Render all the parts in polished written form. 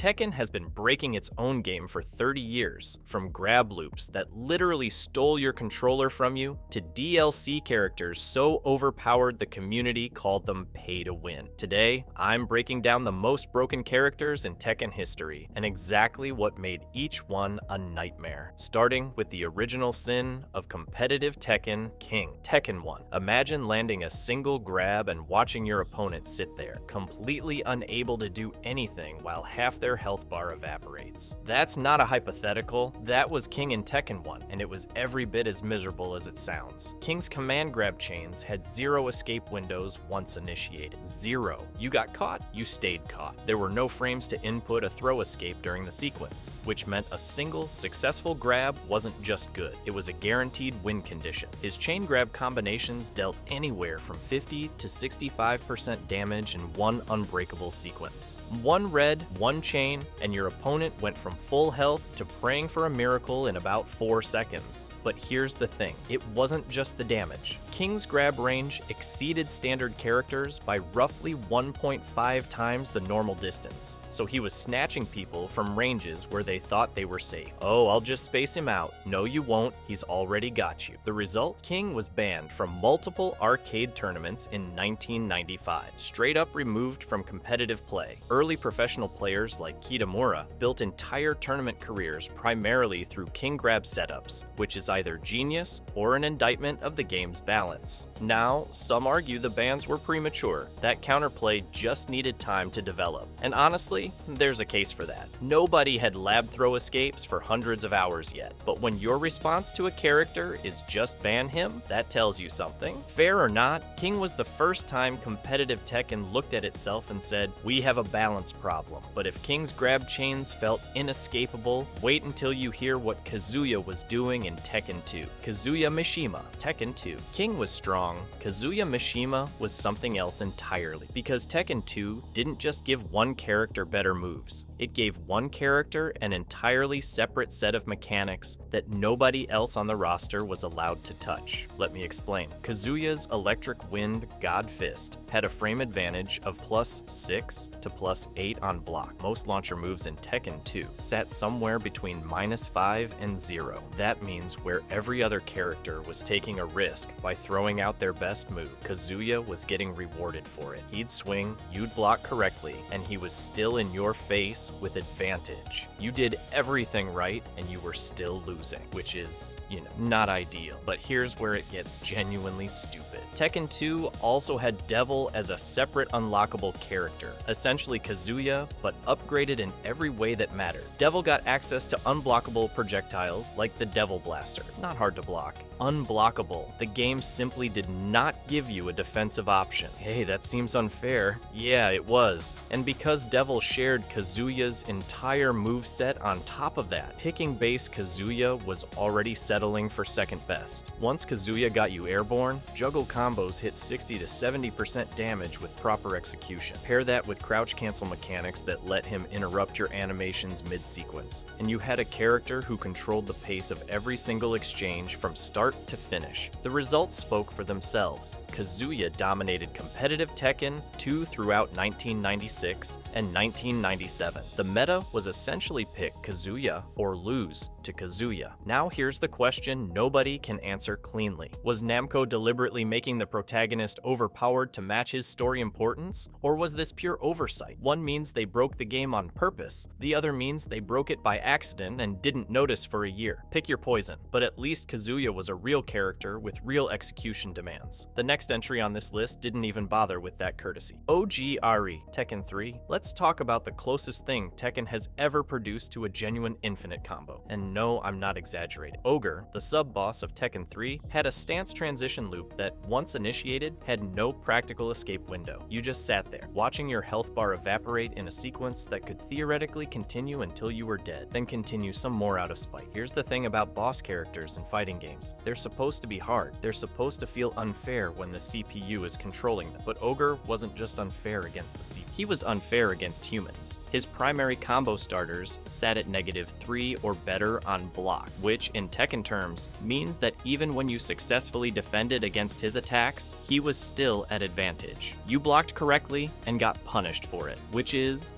Tekken has been breaking its own game for 30 years, from grab loops that literally stole your controller from you, to DLC characters so overpowered the community called them pay to win. Today, I'm breaking down the most broken characters in Tekken history, and exactly what made each one a nightmare. Starting with the original sin of competitive Tekken, King. Tekken 1. Imagine landing a single grab and watching your opponent sit there, completely unable to do anything while half their health bar evaporates. That's not a hypothetical, that was King in Tekken 1, and it was every bit as miserable as it sounds. King's command grab chains had 0 escape windows once initiated. 0. You got caught, you stayed caught. There were no frames to input a throw escape during the sequence, which meant a single successful grab wasn't just good, it was a guaranteed win condition. His chain grab combinations dealt anywhere from 50 to 65% damage in one unbreakable sequence. One red, one chain, and your opponent went from full health to praying for a miracle in about 4 seconds. But here's the thing, it wasn't just the damage. King's grab range exceeded standard characters by roughly 1.5 times the normal distance, so he was snatching people from ranges where they thought they were safe. Oh, I'll just space him out. No, you won't, he's already got you. The result? King was banned from multiple arcade tournaments in 1995, straight up removed from competitive play. Early professional players like Kitamura built entire tournament careers primarily through King grab setups, which is either genius or an indictment of the game's balance. Now, some argue the bans were premature, that counterplay just needed time to develop. And honestly, there's a case for that. Nobody had lab throw escapes for hundreds of hours yet, but when your response to a character is just ban him, that tells you something. Fair or not, King was the first time competitive Tekken looked at itself and said, we have a balance problem. But if King's grab chains felt inescapable, wait until you hear what Kazuya was doing in Tekken 2. Kazuya Mishima, Tekken 2. King was strong, Kazuya Mishima was something else entirely, because Tekken 2 didn't just give one character better moves, it gave one character an entirely separate set of mechanics that nobody else on the roster was allowed to touch. Let me explain. Kazuya's Electric Wind God Fist had a frame advantage of +6 to +8 on block. Most launcher moves in Tekken 2 sat somewhere between -5 and 0. That means where every other character was taking a risk by throwing out their best move, Kazuya was getting rewarded for it. He'd swing, you'd block correctly, and he was still in your face with advantage. You did everything right, and you were still losing, which is, not ideal. But here's where it gets genuinely stupid. Tekken 2 also had Devil as a separate unlockable character, essentially Kazuya, but upgraded in every way that mattered. Devil got access to unblockable projectiles like the Devil Blaster, not hard to block. Unblockable. The game simply did not give you a defensive option. Hey, that seems unfair. Yeah, it was. And because Devil shared Kazuya's entire moveset on top of that, picking base Kazuya was already settling for second best. Once Kazuya got you airborne, juggle combos hit 60 to 70% damage with proper execution. Pair that with crouch cancel mechanics that let him interrupt your animations mid-sequence, and you had a character who controlled the pace of every single exchange from start to finish. The results spoke for themselves. Kazuya dominated competitive Tekken 2 throughout 1996 and 1997. The meta was essentially pick Kazuya or lose to Kazuya. Now here's the question nobody can answer cleanly. Was Namco deliberately making the protagonist overpowered to match his story importance? Or was this pure oversight? One means they broke the game on purpose, the other means they broke it by accident and didn't notice for a year. Pick your poison, but at least Kazuya was a real character with real execution demands. The next entry on this list didn't even bother with that courtesy. OG Ari, Tekken 3. Let's talk about the closest thing Tekken has ever produced to a genuine infinite combo. And no, I'm not exaggerating. Ogre, the sub-boss of Tekken 3, had a stance transition loop that, once initiated, had no practical escape window. You just sat there, watching your health bar evaporate in a sequence that could theoretically continue until you were dead, then continue some more out of spite. Here's the thing about boss characters in fighting games. They're supposed to be hard. They're supposed to feel unfair when the CPU is controlling them. But Ogre wasn't just unfair against the CPU. He was unfair against humans. His primary combo starters sat at -3 or better on block, which in Tekken terms means that even when you successfully defended against his attacks, he was still at advantage. You blocked correctly and got punished for it, which is,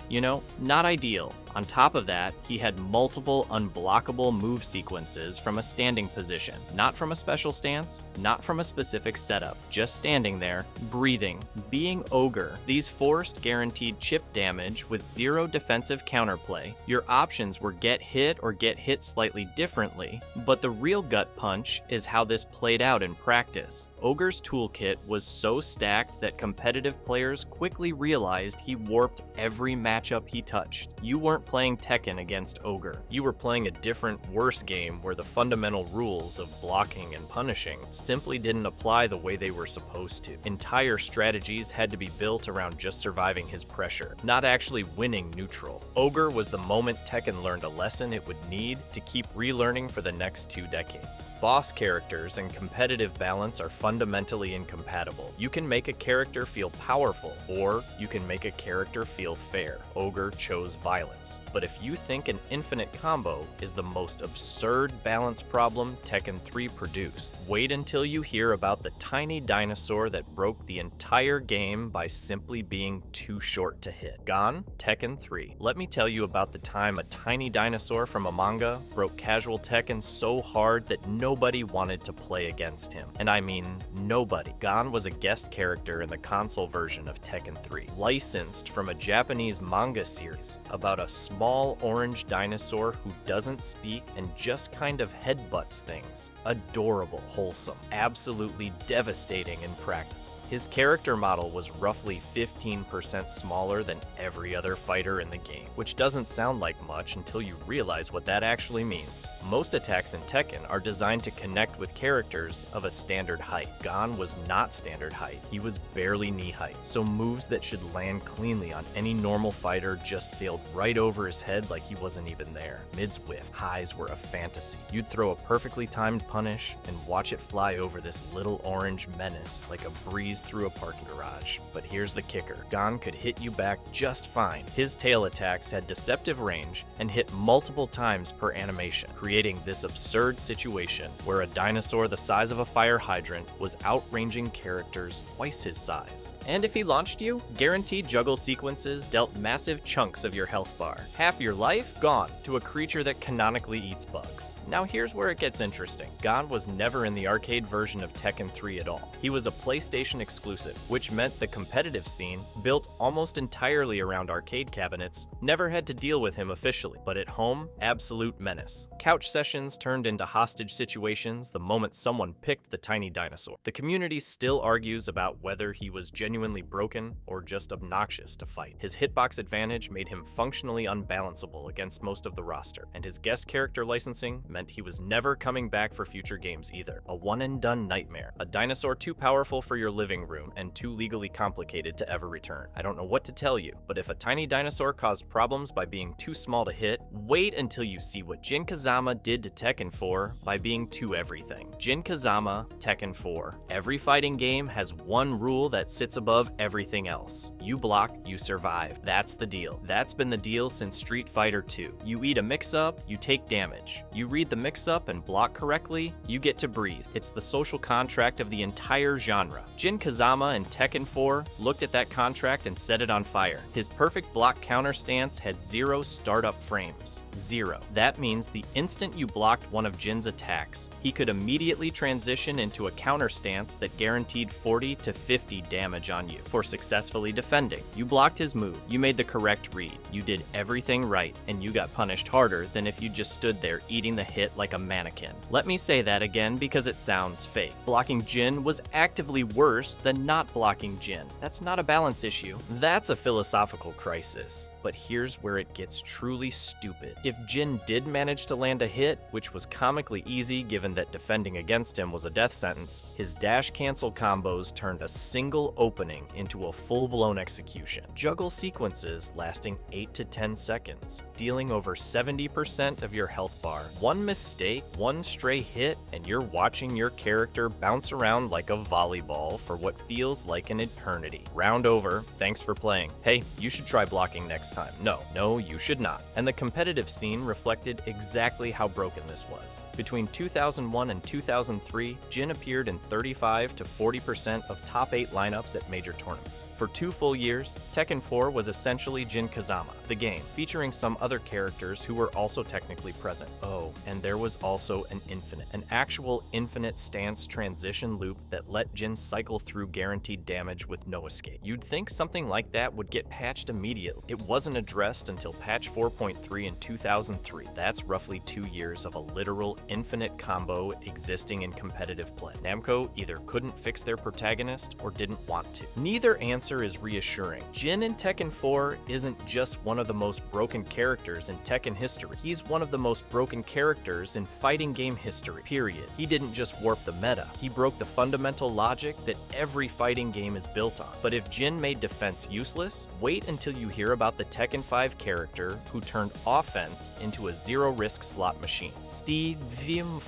not ideal. On top of that, he had multiple unblockable move sequences from a standing position, not from a special stance, not from a specific setup, just standing there, breathing, being Ogre. These forced guaranteed chip damage with zero defensive counterplay. Your options were get hit or get hit slightly differently, but the real gut punch is how this played out in practice. Ogre's toolkit was so stacked that competitive players quickly realized he warped every matchup he touched. You weren't playing Tekken against Ogre. You were playing a different, worse game where the fundamental rules of blocking and punishing simply didn't apply the way they were supposed to. Entire strategies had to be built around just surviving his pressure, not actually winning neutral. Ogre was the moment Tekken learned a lesson it would need to keep relearning for the next 2 decades. Boss characters and competitive balance are fundamentally incompatible. You can make a character feel powerful, or you can make a character feel fair. Ogre chose violence. But if you think an infinite combo is the most absurd balance problem Tekken 3 produced, wait until you hear about the tiny dinosaur that broke the entire game by simply being too short to hit. Gone? Tekken 3. Let me tell you about the time a tiny dinosaur from a manga broke casual Tekken so hard that nobody wanted to play against him. And I mean nobody. Gon was a guest character in the console version of Tekken 3, licensed from a Japanese manga series about a small orange dinosaur who doesn't speak and just kind of headbutts things. Adorable, wholesome, absolutely devastating in practice. His character model was roughly 15% smaller than every other fighter in the game, which doesn't sound like much until you realize what that actually means. Most attacks in Tekken are designed to connect with characters of a standard height. Gon was not standard height. He was barely knee height, so moves that should land cleanly on any normal fighter just sailed right over his head like he wasn't even there. Mids whiff, highs were a fantasy. You'd throw a perfectly timed punish and watch it fly over this little orange menace like a breeze through a parking garage. But here's the kicker. Gon could hit you back just fine. His tail attacks had deceptive range and hit multiple times per animation, creating this absurd situation where a dinosaur the size of a fire hydrant was outranging characters twice his size. And if he launched you, guaranteed juggle sequences dealt massive chunks of your health bar. Half your life gone to a creature that canonically eats bugs. Now here's where it gets interesting. Gon was never in the arcade version of Tekken 3 at all. He was a PlayStation exclusive, which meant the competitive scene, built almost entirely around arcade cabinets, never had to deal with him officially. But at home, absolute menace. Couch sessions turned into hostage situations the moment someone picked the tiny dinosaur. The community still argues about whether he was genuinely broken or just obnoxious to fight. His hitbox advantage made him functionally unbalanceable against most of the roster, and his guest character licensing meant he was never coming back for future games either. A one-and-done nightmare. A dinosaur too powerful for your living room and too legally complicated to ever return. I don't know what to tell you, but if a tiny dinosaur caused problems by being too small to hit, wait until you see what Jin Kazama did to Tekken 4 by being too everything. Jin Kazama, Tekken 4. Every fighting game has one rule that sits above everything else. You block, you survive. That's the deal. That's been the deal since Street Fighter 2. You eat a mix-up, you take damage. You read the mix-up and block correctly, you get to breathe. It's the social contract of the entire genre. Jin Kazama in Tekken 4 looked at that contract and set it on fire. His perfect block counter stance had 0 startup frames. 0. That means the instant you blocked one of Jin's attacks, he could immediately transition into a counter stance that guaranteed 40 to 50 damage on you for successfully defending. You blocked his move, you made the correct read, you did everything right, and you got punished harder than if you just stood there eating the hit like a mannequin. Let me say that again because it sounds fake. Blocking Jin was actively worse than not blocking Jin. That's not a balance issue. That's a philosophical crisis. But here's where it gets truly stupid. If Jin did manage to land a hit, which was comically easy given that defending against him was a death sentence, his dash cancel combos turned a single opening into a full-blown execution. Juggle sequences lasting 8 to 10 seconds, dealing over 70% of your health bar. One mistake, one stray hit, and you're watching your character bounce around like a volleyball for what feels like an eternity. Round over, thanks for playing. Hey, you should try blocking next time. time. No, you should not. And the competitive scene reflected exactly how broken this was. Between 2001 and 2003, Jin appeared in 35 to 40% of top 8 lineups at major tournaments. For 2 full years, Tekken 4 was essentially Jin Kazama, the game, featuring some other characters who were also technically present. Oh, and there was also an actual infinite stance transition loop that let Jin cycle through guaranteed damage with no escape. You'd think something like that would get patched immediately. It wasn't addressed until patch 4.3 in 2003. That's roughly 2 years of a literal infinite combo existing in competitive play. Namco either couldn't fix their protagonist or didn't want to. Neither answer is reassuring. Jin in Tekken 4 isn't just one of the most broken characters in Tekken history. He's one of the most broken characters in fighting game history, period. He didn't just warp the meta, he broke the fundamental logic that every fighting game is built on. But if Jin made defense useless, wait until you hear about the Tekken 5 character who turned offense into a zero-risk slot machine. Steve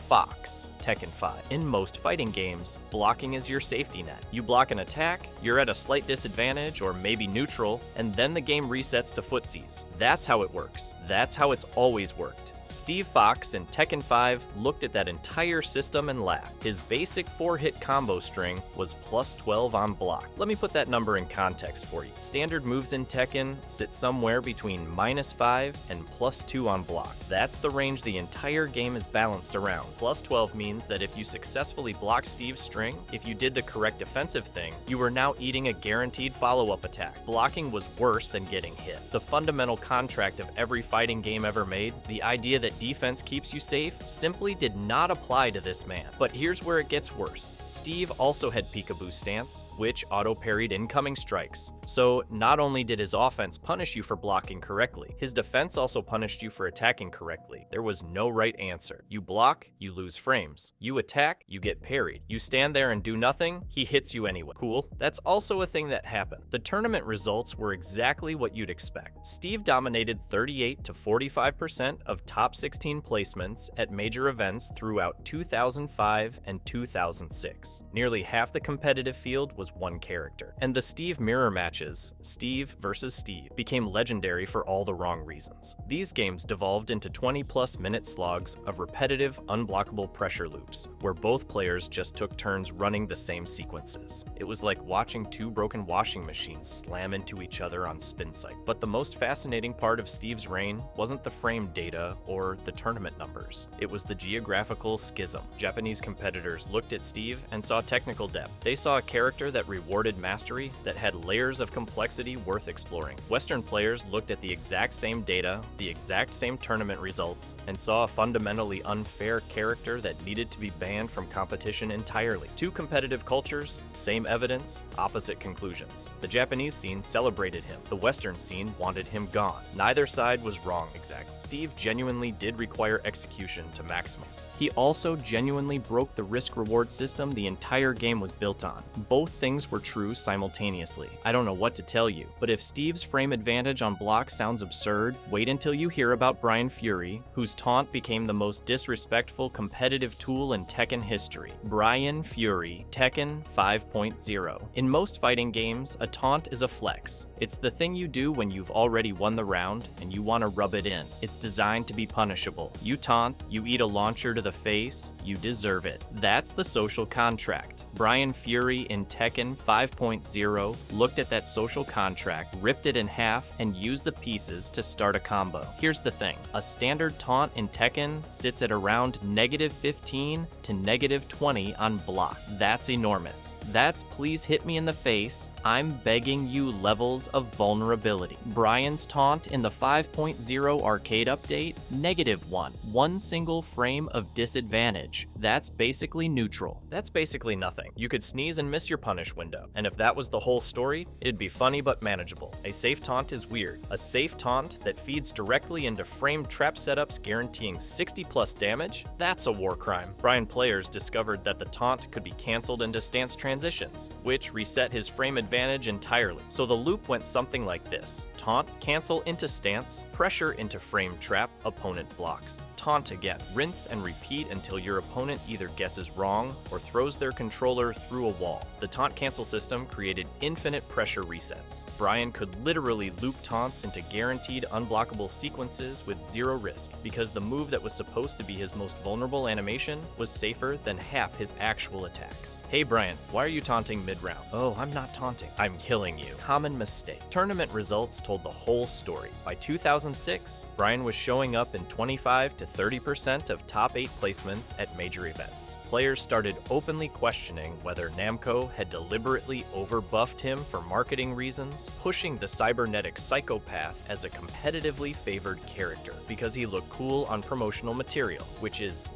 Fox, Tekken 5. In most fighting games, blocking is your safety net. You block an attack, you're at a slight disadvantage or maybe neutral, and then the game resets to footsies. That's how it works. That's how it's always worked. Steve Fox in Tekken 5 looked at that entire system and laughed. His basic 4-hit combo string was plus 12 on block. Let me put that number in context for you. Standard moves in Tekken sit somewhere between -5 and plus 2 on block. That's the range the entire game is balanced around. Plus 12 means that if you successfully block Steve's string, if you did the correct defensive thing, you were now eating a guaranteed follow-up attack. Blocking was worse than getting hit. The fundamental contract of every fighting game ever made, the idea that defense keeps you safe, simply did not apply to this man. But here's where it gets worse. Steve also had peekaboo stance, which auto-parried incoming strikes. So not only did his offense punish you for blocking correctly, his defense also punished you for attacking correctly. There was no right answer. You block, you lose frames. You attack, you get parried. You stand there and do nothing, he hits you anyway. Cool. That's also a thing that happened. The tournament results were exactly what you'd expect. Steve dominated 38 to 45% of top 16 placements at major events throughout 2005 and 2006. Nearly half the competitive field was one character. And the Steve mirror matches, Steve versus Steve, became legendary for all the wrong reasons. These games devolved into 20-plus minute slogs of repetitive, unblockable pressure loops, where both players just took turns running the same sequences. It was like watching 2 broken washing machines slam into each other on spin cycle. But the most fascinating part of Steve's reign wasn't the frame data or the tournament numbers. It was the geographical schism. Japanese competitors looked at Steve and saw technical depth. They saw a character that rewarded mastery, that had layers of complexity worth exploring. Western players looked at the exact same data, the exact same tournament results, and saw a fundamentally unfair character that needed to be banned from competition entirely. 2 competitive cultures, same evidence, opposite conclusions. The Japanese scene celebrated him. The Western scene wanted him gone. Neither side was wrong exactly. Steve genuinely did require execution to maximize. He also genuinely broke the risk-reward system the entire game was built on. Both things were true simultaneously. I don't know what to tell you, but if Steve's frame advantage on block sounds absurd, wait until you hear about Brian Fury, whose taunt became the most disrespectful competitive tool in Tekken history. Brian Fury, Tekken 5.0. In most fighting games, a taunt is a flex. It's the thing you do when you've already won the round and you want to rub it in. It's designed to be punishable. You taunt, you eat a launcher to the face, you deserve it. That's the social contract. Brian Fury in Tekken 5.0 looked at that social contract, ripped it in half, and used the pieces to start a combo. Here's the thing. A standard taunt in Tekken sits at around -15 to -20 on block. That's enormous. That's please hit me in the face, I'm begging you levels of vulnerability. Brian's taunt in the 5.0 arcade update, -1. One single frame of disadvantage. That's basically neutral. That's basically nothing. You could sneeze and miss your punish window. And if that was the whole story, it'd be funny but manageable. A safe taunt is weird. A safe taunt that feeds directly into frame trap setups guaranteeing 60+ damage? That's a war crime. Brian players discovered that the taunt could be cancelled into stance transitions, which reset his frame advantage entirely. So the loop went something like this. Taunt, cancel into stance, pressure into frame trap, opponent blocks. Taunt again. Rinse and repeat until your opponent either guesses wrong or throws their controller controller through a wall. The taunt cancel system created infinite pressure resets. Brian could literally loop taunts into guaranteed unblockable sequences with zero risk, because the move that was supposed to be his most vulnerable animation was safer than half his actual attacks. Hey Brian, why are you taunting mid-round? Oh, I'm not taunting. I'm killing you. Common mistake. Tournament results told the whole story. By 2006, Brian was showing up in 25 to 30% of top 8 placements at major events. Players started openly questioning whether Namco had deliberately overbuffed him for marketing reasons, pushing the cybernetic psychopath as a competitively favored character because he looked cool on promotional material, which is,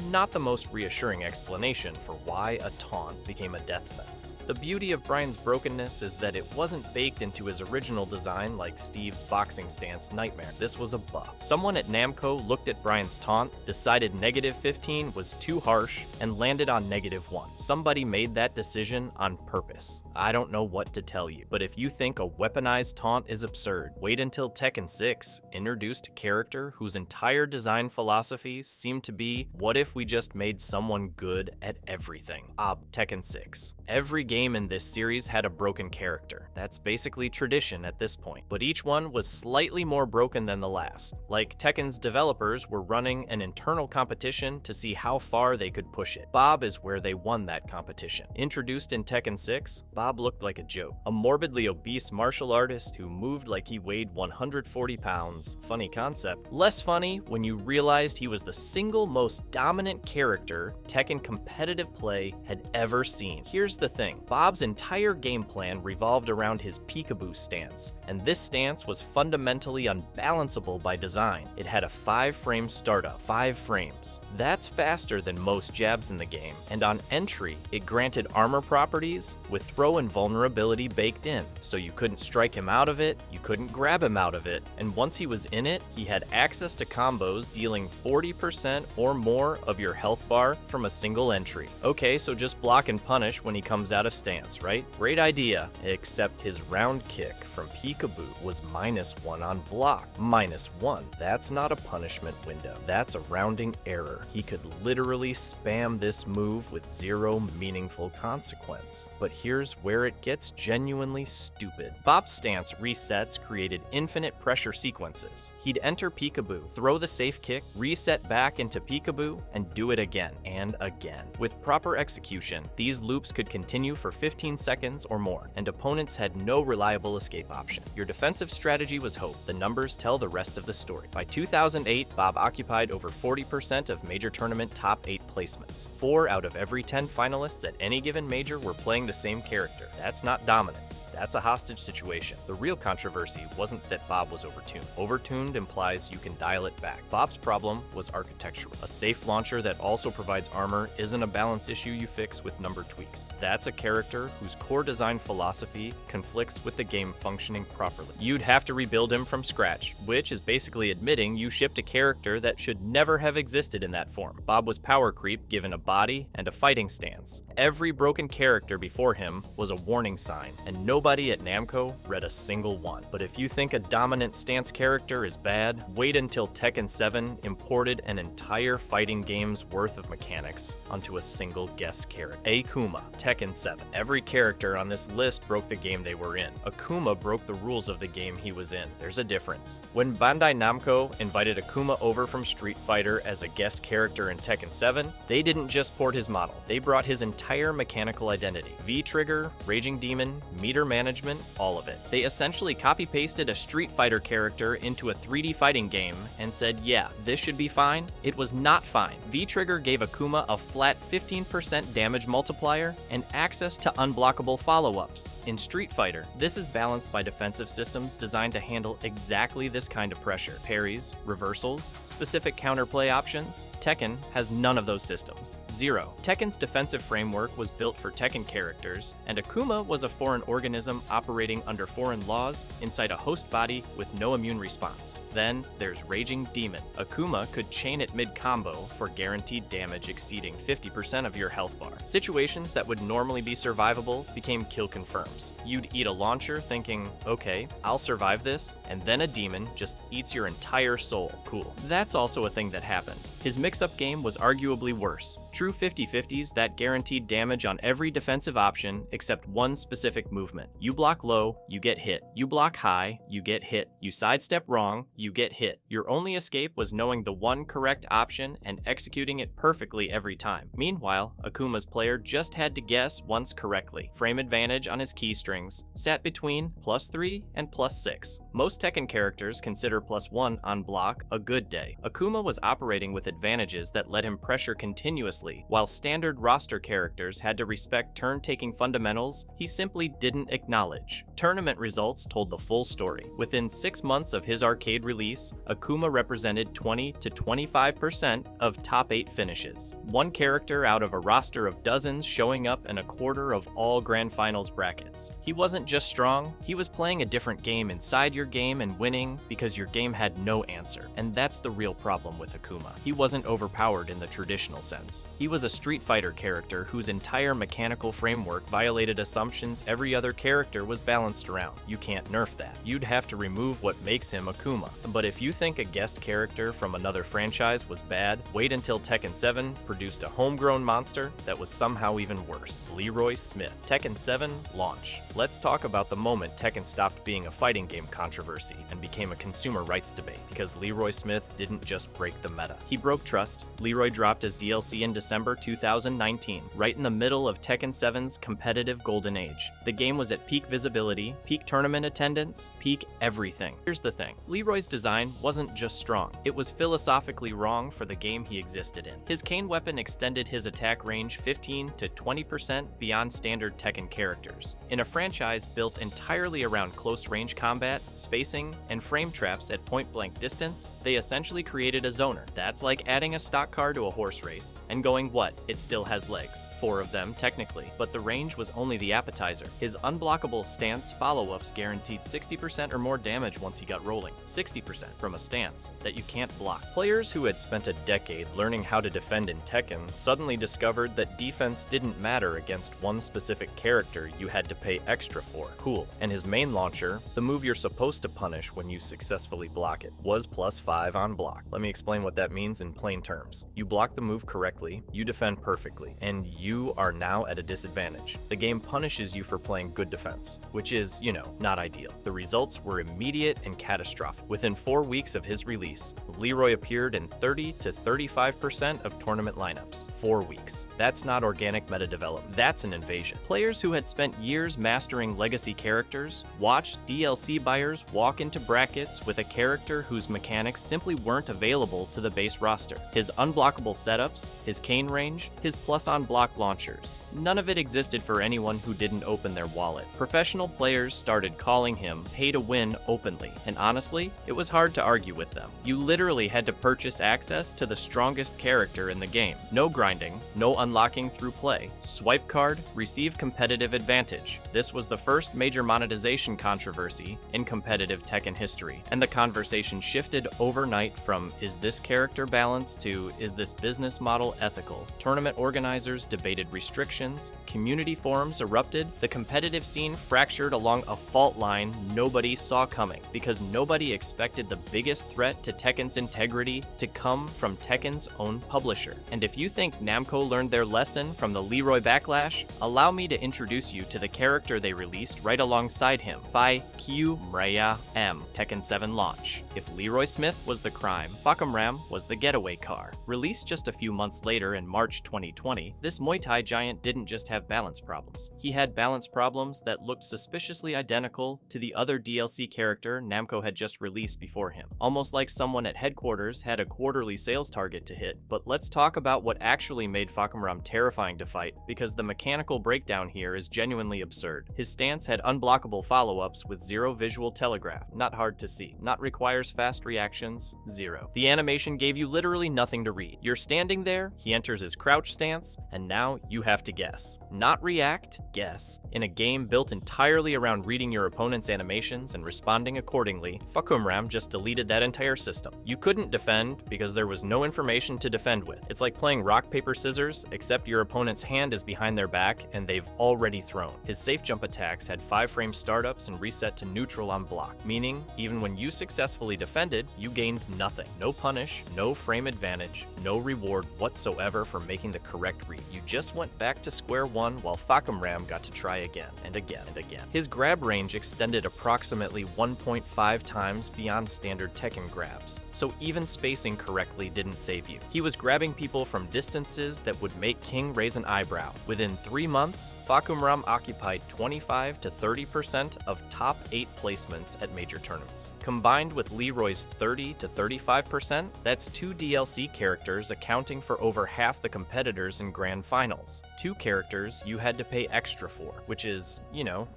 not the most reassuring explanation for why a taunt became a death sentence. The beauty of Brian's brokenness is that it wasn't baked into his original design like Steve's boxing stance Nightmare. This was a buff. Someone at Namco looked at Brian's taunt, decided -15 was too harsh, and landed on -1. Somebody made that decision on purpose. I don't know what to tell you, but if you think a weaponized taunt is absurd, wait until Tekken 6 introduced a character whose entire design philosophy seemed to be, what if we just made someone good at everything? Tekken 6. Every game in this series had a broken character. That's basically tradition at this point, but each one was slightly more broken than the last. Like Tekken's developers were running an internal competition to see how far they could push it. Bob is where they won that competition. Introduced in Tekken 6, Bob looked like a joke. A morbidly obese martial artist who moved like he weighed 140 pounds. Funny concept. Less funny when you realized he was the single most dominant character Tekken competitive play had ever seen. Here's the thing. Bob's entire game plan revolved around his peekaboo stance, and this stance was fundamentally unbalanceable by design. It had a 5-frame startup. 5 frames. That's faster than most jabs in the game, and on entry, it granted armor properties with throw and vulnerability baked in, so you couldn't strike him out of it, you couldn't grab him out of it, and once he was in it, he had access to combos dealing 40% or more of your health bar from a single entry. Okay, so just block and punish when he comes out of stance, right? Great idea, except his round kick from peekaboo was -1 on block. -1. That's not a punishment window. That's a rounding error. He could literally spam this move with zero meaningful consequence. But here's where it gets genuinely stupid. Bob's stance resets created infinite pressure sequences. He'd enter peekaboo, throw the safe kick, reset back into peekaboo, and do it again and again. With proper execution, these loops could continue for 15 seconds or more, and opponents had no reliable escape option. Your defensive strategy was hope. The numbers tell the rest of the story. By 2008, Bob occupied over 40% of major tournament top 8 placements. 4 out of every 10 finalists at any given major were playing the same character. That's not dominance. That's a hostage situation. The real controversy wasn't that Bob was overtuned. Overtuned implies you can dial it back. Bob's problem was architectural. A safe launcher that also provides armor isn't a balance issue you fix with number tweaks. That's a character whose core design philosophy conflicts with the game functioning properly. You'd have to rebuild him from scratch, which is basically admitting you shipped a character that should never have existed in that form. Bob was power creep given a body and a fighting stance. Every broken character before him was a warning sign, and nobody at Namco read a single one. But if you think a dominant stance character is bad, wait until Tekken 7 imported an entire fighting game's worth of mechanics onto a single guest character. Akuma, Tekken 7. Every character on this list broke the game they were in. Akuma broke the rules of the game he was in. There's a difference. When Bandai Namco invited Akuma over from Street Fighter as a guest character in Tekken 7, they didn't just port his model. They brought his entire mechanical identity. V-trigger, Raging Demon, meter management, all of it. They essentially copy-pasted a Street Fighter character into a 3D fighting game and said, yeah, this should be fine. It was not fine. V-trigger gave Akuma a flat 15% damage multiplier and access to unblockable follow-ups. In Street Fighter, this is balanced by defensive systems designed to handle exactly this kind of pressure. Parries, reversals, specific counterplay options. Tekken has none of those systems. Zero. Tekken's defensive framework was built for Tekken characters, and Akuma was a foreign organism operating under foreign laws inside a host body with no immune response. Then there's Raging Demon. Akuma could chain it mid-combo for guaranteed damage exceeding 50% of your health bar. Situations that would normally be survivable became kill confirms. You'd eat a launcher thinking, okay, I'll survive this, and then a demon just eats your entire soul. Cool. That's also a thing that happened. His mix-up game was arguably worse. True 50-50s that guarantee guaranteed damage on every defensive option except one specific movement. You block low, you get hit. You block high, you get hit. You sidestep wrong, you get hit. Your only escape was knowing the one correct option and executing it perfectly every time. Meanwhile, Akuma's player just had to guess once correctly. Frame advantage on his key strings sat between +3 and +6. Most Tekken characters consider +1 on block a good day. Akuma was operating with advantages that let him pressure continuously, while standard roster characters had to respect turn-taking fundamentals he simply didn't acknowledge. Tournament results told the full story. Within 6 months of his arcade release, Akuma represented 20 to 25% of top 8 finishes. One character out of a roster of dozens showing up in a quarter of all Grand Finals brackets. He wasn't just strong, he was playing a different game inside your game and winning because your game had no answer. And that's the real problem with Akuma. He wasn't overpowered in the traditional sense. He was a Street Fighter character whose entire mechanical framework violated assumptions every other character was balanced around. You can't nerf that. You'd have to remove what makes him Akuma. But if you think a guest character from another franchise was bad, wait until Tekken 7 produced a homegrown monster that was somehow even worse. Leroy Smith. Tekken 7 launch. Let's talk about the moment Tekken stopped being a fighting game controversy and became a consumer rights debate, because Leroy Smith didn't just break the meta. He broke trust. Leroy dropped as DLC in December 2019, right in the middle of Tekken 7's competitive golden age. The game was at peak visibility, peak tournament attendance, peak everything. Here's the thing. Leroy's design wasn't just strong, it was philosophically wrong for the game he existed in. His cane weapon extended his attack range 15 to 20% beyond standard Tekken characters. In a franchise built entirely around close-range combat, spacing, and frame traps at point-blank distance, they essentially created a zoner. That's like adding a stock car to a horse race and going, what? It still has legs. 4 of them, technically, but the range was only the appetizer. His unblockable stance follow-ups guaranteed 60% or more damage once he got rolling. 60% from a stance that you can't block. Players who had spent a decade learning how to defend in Tekken suddenly discovered that defense didn't matter against one specific character you had to pay extra for. Cool. And his main launcher, the move you're supposed to punish when you successfully block it, was +5 on block. Let me explain what that means in plain terms. You block the move correctly, you defend perfectly, and you are now at a disadvantage. The game punishes you for playing good defense, which is, not ideal. The results were immediate and catastrophic. Within 4 weeks of his release, Leroy appeared in 30 to 35% of tournament lineups. 4 weeks. That's not organic meta development, that's an invasion. Players who had spent years mastering legacy characters watched DLC buyers walk into brackets with a character whose mechanics simply weren't available to the base roster. His unblockable setups, his cane range, his plus-on-block launchers. None of it existed for anyone who didn't open their wallet. Professional players started calling him pay-to-win openly, and honestly, it was hard to argue with them. You literally had to purchase access to the strongest character in the game. No grinding, no unlocking through play. Swipe card, receive competitive advantage. This was the first major monetization controversy in competitive Tekken history, and the conversation shifted overnight from is this character balanced to is this business model ethical. Tournament organizers debated restrictions, community forums erupted, the competitive scene fractured along a fault line nobody saw coming, because nobody expected the biggest threat to Tekken's integrity to come from Tekken's own publisher. And if you think Namco learned their lesson from the Leroy backlash, allow me to introduce you to the character they released right alongside him, Fai Q Mraya M, Tekken 7 launch. If Leroy Smith was the crime, Fakamram was the getaway car. Released just a few months later in March 2020, this Muay Thai giant didn't just have balance problems. He had balance problems that looked suspiciously identical to the other DLC character Namco had just released before him. Almost like someone at headquarters had a quarterly sales target to hit. But let's talk about what actually made Fakamram terrifying to fight, because the mechanical breakdown here is genuinely absurd. His stance had unblockable follow-ups with 0 visual telegraph, not hard to see, not requires fast reactions, 0. The animation gave you literally nothing to read. You're standing there, he enters his crouch stance, and now you have to guess. Not react, guess. In a game built entirely around reading your opponent's animations and responding accordingly, Fakamram just deleted that entire system. You couldn't defend because there was no information to defend with. It's like playing rock, paper, scissors, except your opponent's hand is behind their back and they've already thrown. His safe jump attacks had 5-frame startups and reset to neutral on block, meaning even when you successfully defended, you gained nothing. No punish, no frame advantage, no reward whatsoever for making the correct read. You just went back to square one while Fakumram got to try again and again and again. His grab range extended approximately 1.5 times beyond standard Tekken grabs, so even spacing correctly didn't save you. He was grabbing people from distances that would make King raise an eyebrow. Within 3 months, Fakumram occupied 25 to 30% of top 8 placements at major tournaments. Combined with Leroy's 30 to 35%, that's 2 DLC characters accounting for over half the competitors in grand finals. 2 characters you had to pay extra for, which is,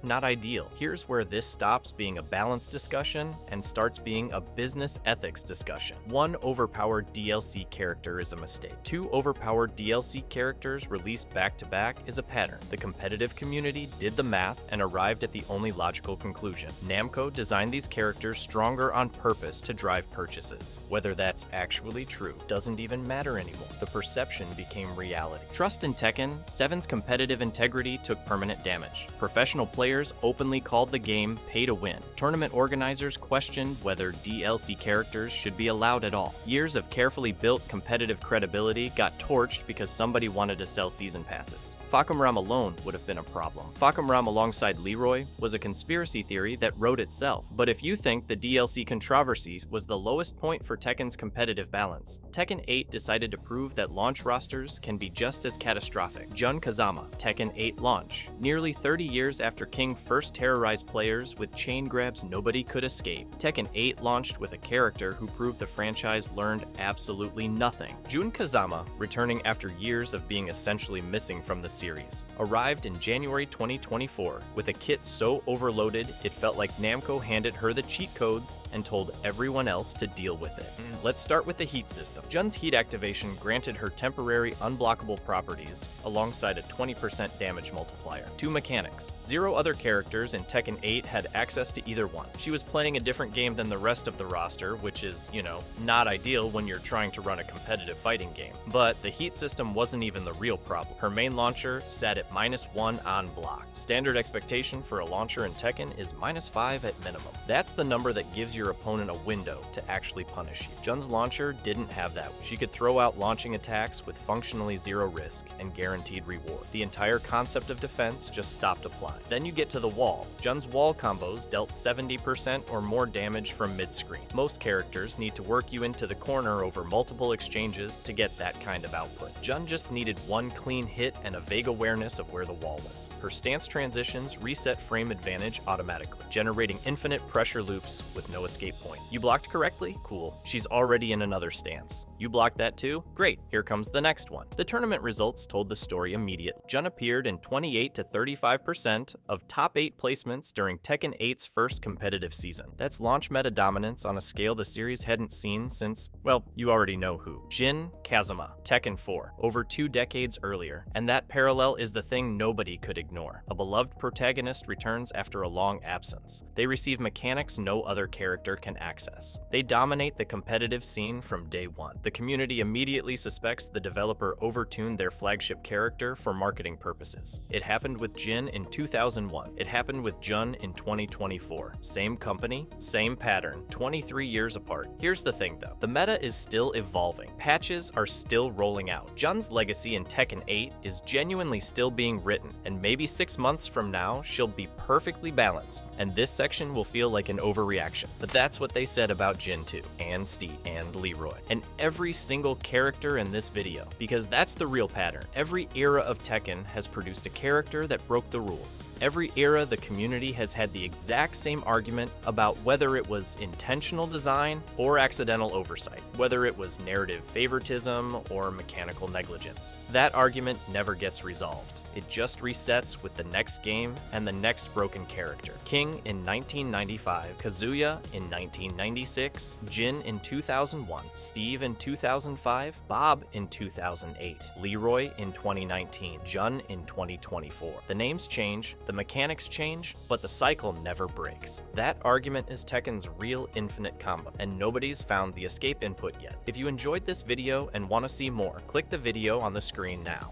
not ideal. Here's where this stops being a balance discussion and starts being a business ethics discussion. 1 overpowered DLC character is a mistake. 2 overpowered DLC characters released back-to-back is a pattern. The competitive community did the math and arrived at the only logical conclusion. Namco designed these characters stronger on purpose to drive purchases. Whether that's actually true doesn't even matter anymore. The perception became reality. Trust in Tekken, 7's competitive integrity took permanent damage. Professional players openly called the game pay to win. Tournament organizers questioned whether DLC characters should be allowed at all. Years of carefully built competitive credibility got torched because somebody wanted to sell season passes. Fakumram alone would have been a problem. Fakumram alongside Leroy was a conspiracy theory that wrote itself. But if you think the DLC controversy was the lowest point for Tekken's competitive balance, Tekken 8 decided to prove that launch rosters can be just as catastrophic. Jun Kazama, Tekken 8 launch. Nearly 30 years after King first terrorized players with chain grabs nobody could escape, Tekken 8 launched with a character who proved the franchise learned absolutely nothing. Jun Kazama, returning after years of being essentially missing from the series, arrived in January 2024 with a kit so overloaded it felt like Namco handed her the cheat codes and told everyone else to deal with it. Let's start with the heat system. Jun's heat activation granted her temporary unblockable properties alongside a 20% damage multiplier. 2 mechanics. 0 other characters in Tekken 8 had access to either one. She was playing a different game than the rest of the roster, which is, not ideal when you're trying to run a competitive fighting game. But the heat system wasn't even the real problem. Her main launcher sat at -1 on block. Standard expectation for a launcher in Tekken is -5 at minimum. That's the number that gives your opponent a window to actually punish you. Jun's launcher didn't have that. She could throw out launching attacks with functionally 0 risk and guaranteed reward. The entire concept of defense just stopped applying. Then you get to the wall. Jun's wall combos dealt 70% or more damage from mid-screen. Most characters need to work you into the corner over multiple exchanges to get that kind of output. Jun just needed 1 clean hit and a vague awareness of where the wall was. Her stance transitions reset frame advantage automatically, generating infinite pressure loops with no escape point. You blocked correctly? Cool. She's already in another stance. You blocked that too? Great. Here comes the next one. The tournament results told the story immediately. Jun appeared in 28 to 35% of top 8 placements during Tekken 8's first competitive season. That's launch meta dominance on a scale the series hadn't seen since, well, you already know who. Jin Kazama, Tekken 4, over 2 decades earlier. And that parallel is the thing nobody could ignore. A beloved protagonist returns after a long absence. They receive mechanics no other character can access. They dominate the competitive scene from day one. The community immediately suspects the developer overtuned their flagship character for marketing purposes. It happened with Jin in 2001. It happened with Jun in 2024. Same company, same pattern, 23 years apart. Here's the thing though, the meta is still evolving. Patches are still rolling out. Jun's legacy in Tekken 8 is genuinely still being written, and maybe 6 months from now, she'll be perfectly balanced, and this section will feel like an overreaction. But that's what they said about Jin 2, and Steve, and Leroy, and every single character in this video, because that's the real pattern. Every era of Tekken has produced a character that broke the rules. Every era the community has had the exact same argument about whether it was intentional design or accidental oversight, whether it was narrative favoritism or mechanical negligence. That argument never gets resolved. It just resets with the next game and the next broken character. King in 1995, Kazuya in 1996, Jin in 2001, Steve in 2005, Bob in 2008, Leroy in 2019, Jun in 2024. The names change, the mechanics change, but the cycle never breaks. That argument is Tekken's real infinite combo, and nobody's found the escape input yet. If you enjoyed this video and want to see more, click the video on the screen now.